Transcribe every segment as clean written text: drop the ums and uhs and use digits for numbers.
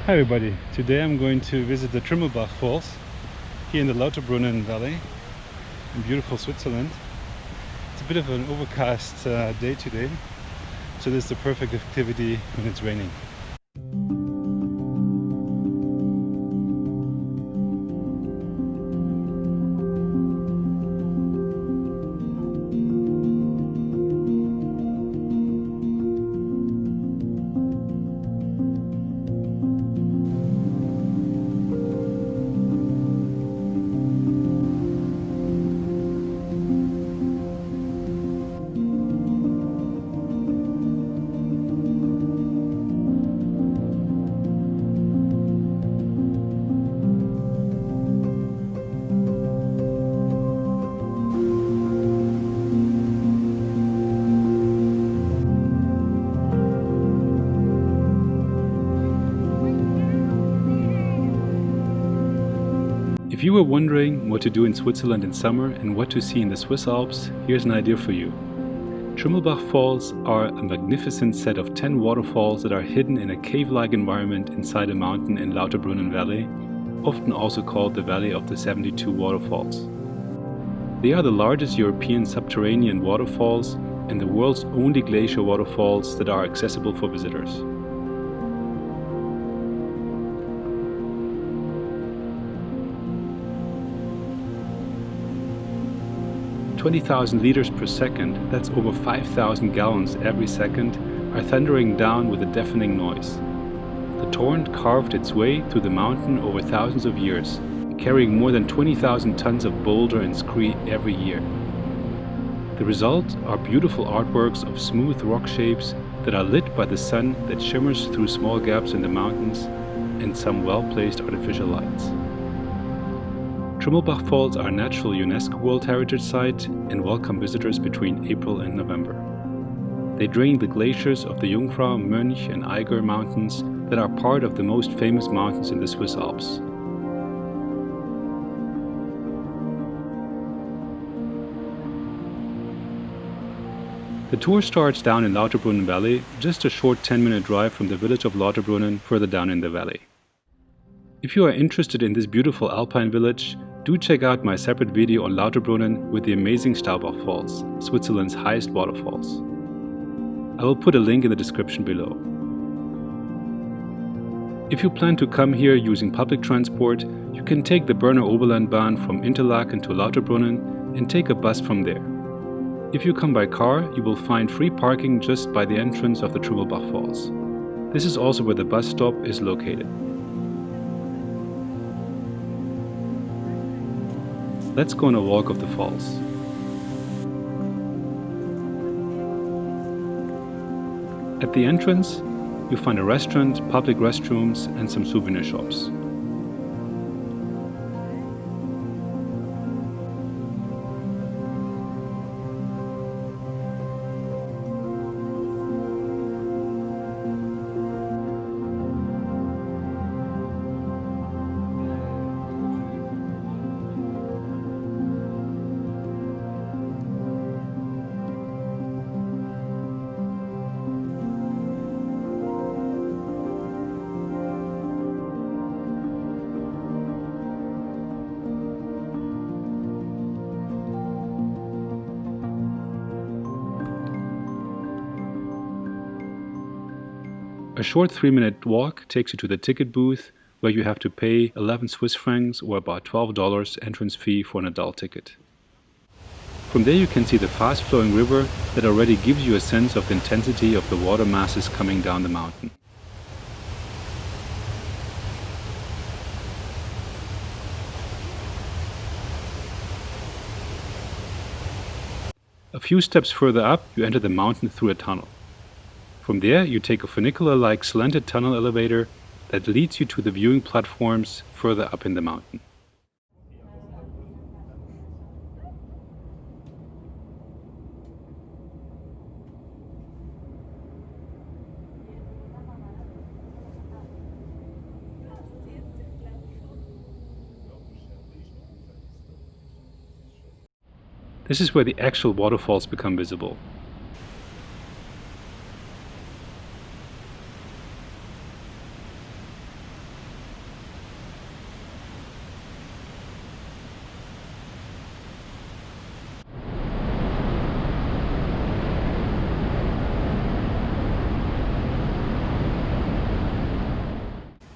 Hi everybody, today I'm going to visit the Trimmelbach Falls here in the Lauterbrunnen Valley in beautiful Switzerland. It's a bit of an overcast day today, so this is the perfect activity when it's raining. If you were wondering what to do in Switzerland in summer and what to see in the Swiss Alps, here's an idea for you. Trimmelbach Falls are a magnificent set of 10 waterfalls that are hidden in a cave-like environment inside a mountain in Lauterbrunnen Valley, often also called the Valley of the 72 Waterfalls. They are the largest European subterranean waterfalls and the world's only glacier waterfalls that are accessible for visitors. "20,000 liters per second, that's over 5,000 gallons every second, are thundering down with a deafening noise. The torrent carved its way through the mountain over thousands of years, carrying more than 20,000 tons of boulder and scree every year. The result are beautiful artworks of smooth rock shapes that are lit by the sun that shimmers through small gaps in the mountains and some well-placed artificial lights. Trümmelbach Falls are a natural UNESCO World Heritage Site and welcome visitors between April and November. They drain the glaciers of the Jungfrau, Mönch and Eiger mountains that are part of the most famous mountains in the Swiss Alps. The tour starts down in Lauterbrunnen Valley, just a short 10-minute drive from the village of Lauterbrunnen further down in the valley. If you are interested in this beautiful alpine village, do check out my separate video on Lauterbrunnen with the amazing Staubach Falls, Switzerland's highest waterfalls. I will put a link in the description below. If you plan to come here using public transport, you can take the Berner Oberlandbahn from Interlaken to Lauterbrunnen and take a bus from there. If you come by car, you will find free parking just by the entrance of the Trümmelbach Falls. This is also where the bus stop is located. Let's go on a walk of the falls. At the entrance, you find a restaurant, public restrooms and some souvenir shops. A short 3-minute walk takes you to the ticket booth, where you have to pay 11 Swiss francs or about $12 entrance fee for an adult ticket. From there you can see the fast-flowing river that already gives you a sense of the intensity of the water masses coming down the mountain. A few steps further up, you enter the mountain through a tunnel. From there, you take a funicular-like slanted tunnel elevator that leads you to the viewing platforms further up in the mountain. This is where the actual waterfalls become visible.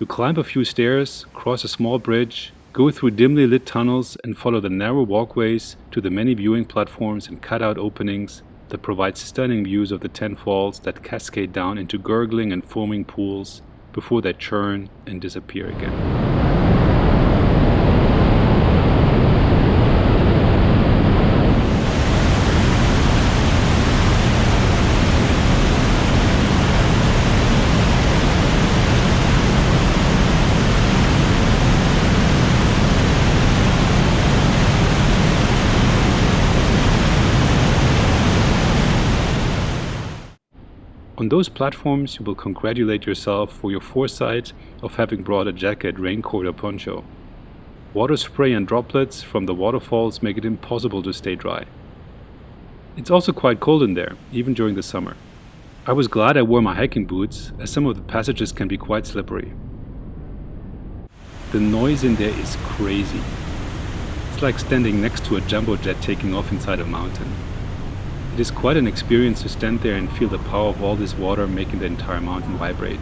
You climb a few stairs, cross a small bridge, go through dimly lit tunnels and follow the narrow walkways to the many viewing platforms and cutout openings that provide stunning views of the 10 falls that cascade down into gurgling and foaming pools before they churn and disappear again. On those platforms, you will congratulate yourself for your foresight of having brought a jacket, raincoat or poncho. Water spray and droplets from the waterfalls make it impossible to stay dry. It's also quite cold in there, even during the summer. I was glad I wore my hiking boots, as some of the passages can be quite slippery. The noise in there is crazy. It's like standing next to a jumbo jet taking off inside a mountain. It is quite an experience to stand there and feel the power of all this water making the entire mountain vibrate.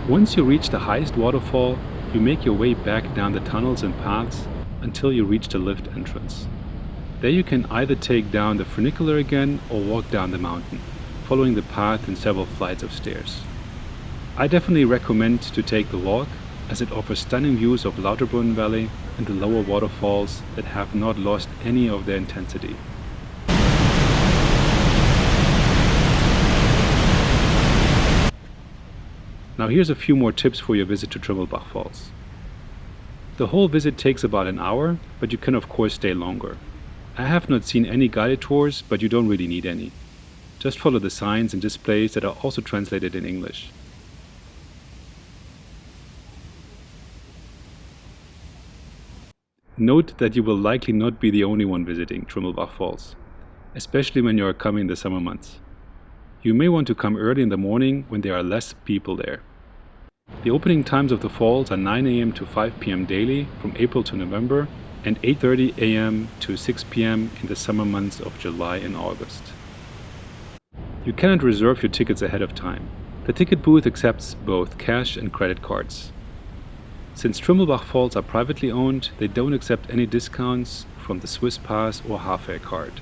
Once you reach the highest waterfall, you make your way back down the tunnels and paths until you reach the lift entrance. There you can either take down the funicular again or walk down the mountain, following the path and several flights of stairs. I definitely recommend to take the walk, as it offers stunning views of Lauterbrunnen Valley and the lower waterfalls that have not lost any of their intensity. Now here's a few more tips for your visit to Trimmelbach Falls. The whole visit takes about an hour, but you can of course stay longer. I have not seen any guided tours, but you don't really need any. Just follow the signs and displays that are also translated in English. Note that you will likely not be the only one visiting Trümmelbach Falls, especially when you are coming in the summer months. You may want to come early in the morning when there are less people there. The opening times of the falls are 9 a.m. to 5 p.m. daily from April to November and 8:30 a.m. to 6 p.m. in the summer months of July and August. You cannot reserve your tickets ahead of time. The ticket booth accepts both cash and credit cards. Since Trümmelbach Falls are privately owned, they don't accept any discounts from the Swiss Pass or half-fare card.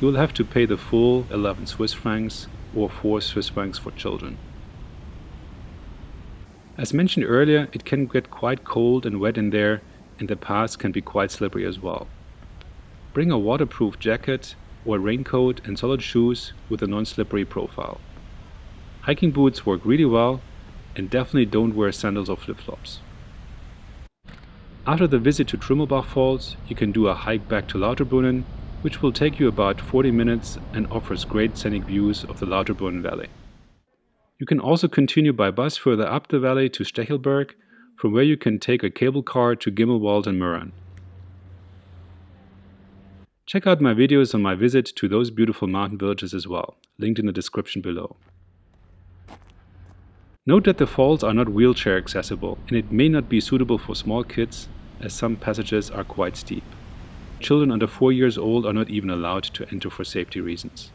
You will have to pay the full 11 Swiss francs or 4 Swiss francs for children. As mentioned earlier, it can get quite cold and wet in there, and the paths can be quite slippery as well. Bring a waterproof jacket or raincoat and solid shoes with a non-slippery profile. Hiking boots work really well, and definitely don't wear sandals or flip-flops. After the visit to Trümmelbach Falls, you can do a hike back to Lauterbrunnen, which will take you about 40 minutes and offers great scenic views of the Lauterbrunnen Valley. You can also continue by bus further up the valley to Stechelberg, from where you can take a cable car to Gimmelwald and Mürren. Check out my videos on my visit to those beautiful mountain villages as well, linked in the description below. Note that the falls are not wheelchair accessible, and it may not be suitable for small kids, as some passages are quite steep. Children under 4 years old are not even allowed to enter for safety reasons.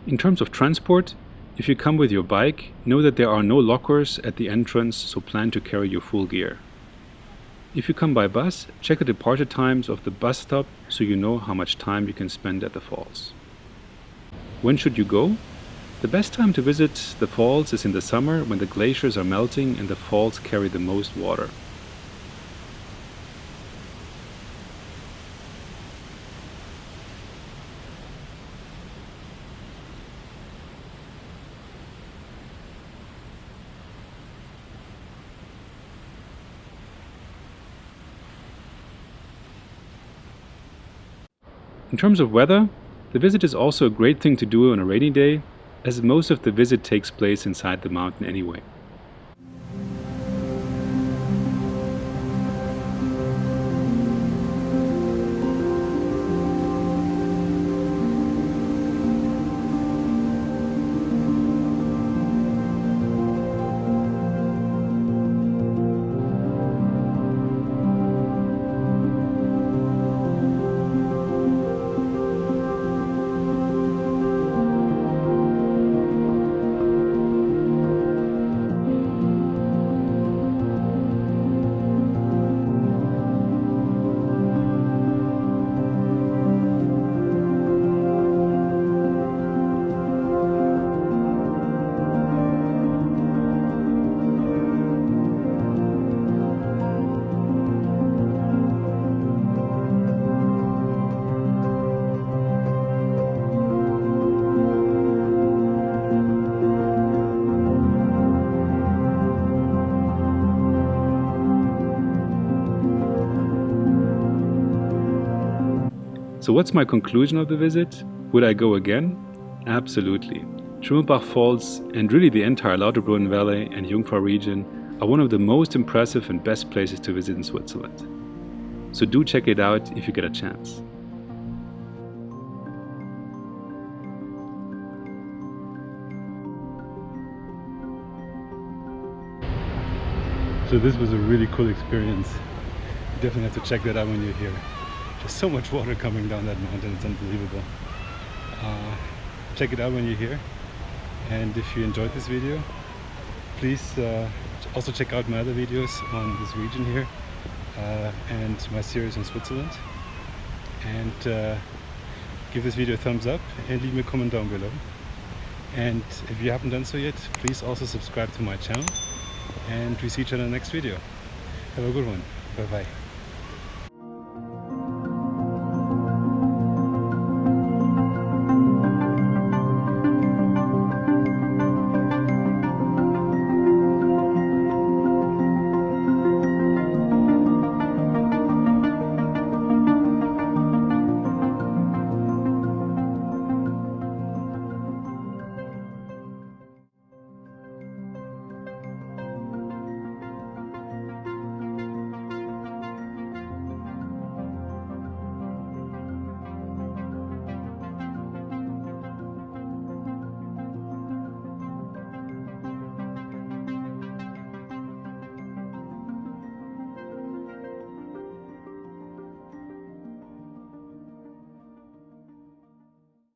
In terms of transport, if you come with your bike, know that there are no lockers at the entrance, so plan to carry your full gear. If you come by bus, check the departure times of the bus stop so you know how much time you can spend at the falls. When should you go? The best time to visit the falls is in the summer when the glaciers are melting and the falls carry the most water. In terms of weather, the visit is also a great thing to do on a rainy day, as most of the visit takes place inside the mountain anyway. So what's my conclusion of the visit? Would I go again? Absolutely. Trümmelbach Falls and really the entire Lauterbrunnen Valley and Jungfrau Region are one of the most impressive and best places to visit in Switzerland. So do check it out if you get a chance. So this was a really cool experience. You definitely have to check that out when you're here. There's so much water coming down that mountain, it's unbelievable. Check it out when you're here. And if you enjoyed this video, please also check out my other videos on this region here and my series on Switzerland. And give this video a thumbs up and leave me a comment down below. And if you haven't done so yet, please also subscribe to my channel. And we see each other in the next video. Have a good one. Bye bye.